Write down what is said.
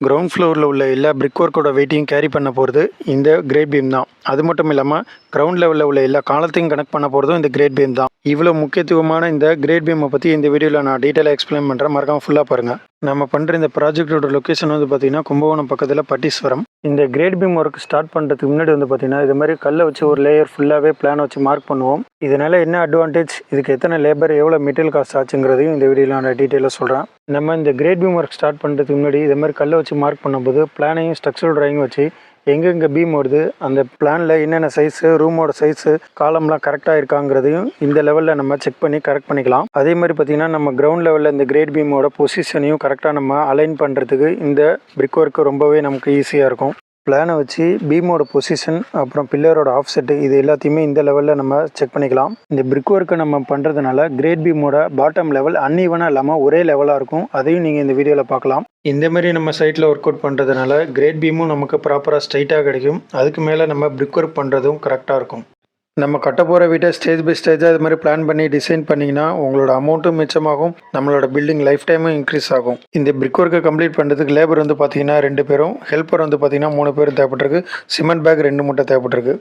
Ground ஃப்ளோரில் உள்ள எல்லா பிரிக் ஒர்க்கோட வெயிட்டையும் கேரி பண்ண போகிறது இந்த கிரேட் பீம் தான். அது மட்டும் இல்லாமல் கிரவுண்ட் லெவலில் உள்ள எல்லா காலத்தையும் கனெக்ட் பண்ண போகிறதும் இந்த கிரேட் பீம் தான். இவ்வளோ முக்கியத்துவமான இந்த கிரேட் பீமை பற்றி இந்த வீடியோவில் நான் டீட்டெயிலாக எக்ஸ்பிளைன் பண்ணுறேன். மறக்காமல் ஃபுல்லாக பாருங்கள். நம்ம பண்ணுற இந்த ப்ராஜெக்டோட லொக்கேஷன் வந்து பார்த்திங்கன்னா கும்பகோணம் பக்கத்தில் பட்டீஸ்வரம். இந்த கிரேட் பீம் ஒர்க் ஸ்டார்ட் பண்ணுறதுக்கு முன்னாடி வந்து பார்த்திங்கன்னா இது மாதிரி கல்லை வச்சு ஒரு லேயர் ஃபுல்லாகவே பிளான் வச்சு மார்க் பண்ணுவோம். இதனால் என்ன அட்வான்டேஜ், இதுக்கு எத்தனை லேபர், எவ்வளோ மெட்டீரியல் காஸ்ட் ஆச்சுங்கிறதையும் இந்த வீடியோவில் நான் டீட்டெயிலாக சொல்கிறேன். நம்ம இந்த கிரேட் பீம் ஒர்க் ஸ்டார்ட் பண்ணுறதுக்கு முன்னாடி இது மாதிரி கல்லை வச்சு மார்க் பண்ணும்போது பிளானையும் ஸ்ட்ரக்சரல் ட்ராயிங் வச்சு எங்கெங்கே பீம் வருது, அந்த பிளானில் என்னென்ன சைஸு, ரூமோட சைஸு, காலம்லாம் கரெக்டாக இருக்காங்கிறதையும் இந்த லெவலில் நம்ம செக் பண்ணி கரெக்ட் பண்ணிக்கலாம். அதே மாதிரி பார்த்திங்கன்னா நம்ம கிரவுண்ட் லெவலில் இந்த கிரேட் பீமோட பொசிஷனையும் கரெக்டாக நம்ம அலைன் பண்ணுறதுக்கு இந்த பிரிக் ஒர்க்கு ரொம்பவே நமக்கு ஈஸியாக இருக்கும். பிளானை வச்சு பீமோட பொசிஷன், அப்புறம் பில்லரோட ஆஃப் செட்டு, இது எல்லாத்தையுமே இந்த லெவலில் நம்ம செக் பண்ணிக்கலாம். இந்த பிரிக் ஒர்க்கை நம்ம பண்ணுறதுனால கிரேட் பீமோட பாட்டம் லெவல் அன்ஈவனாக இல்லாமல் ஒரே லெவலாக இருக்கும். அதையும் நீங்கள் இந்த வீடியோவில் பார்க்கலாம். இந்த மாதிரி நம்ம சைட்டில் ஒர்க் அவுட் பண்ணுறதுனால கிரேட் பீமும் நமக்கு ப்ராப்பராக ஸ்ட்ரைட்டாக கிடைக்கும். அதுக்கு மேலே நம்ம பிரிக் ஒர்க் பண்ணுறதும் கரெக்டாக இருக்கும். நம்ம கட்ட போகிற வீட்டை ஸ்டேஜ் பை ஸ்டேஜாக இது மாதிரி பிளான் பண்ணி டிசைன் பண்ணிங்கன்னா உங்களோட அமௌண்ட்டும் மிச்சமாகும், நம்மளோட பில்டிங் லைஃப் டைமும் இன்க்ரீஸ் ஆகும். இந்த பிரிக் ஒர்க்கை கம்ப்ளீட் பண்ணுறதுக்கு லேபர் வந்து பார்த்திங்கன்னா 2 பேரும், ஹெல்ப்பர் வந்து பார்த்திங்கன்னா 3 பேரும் தேவைப்பட்டிருக்கு. சிமெண்ட் பேக் 2 மூட்டை தேவைப்பட்டிருக்கு.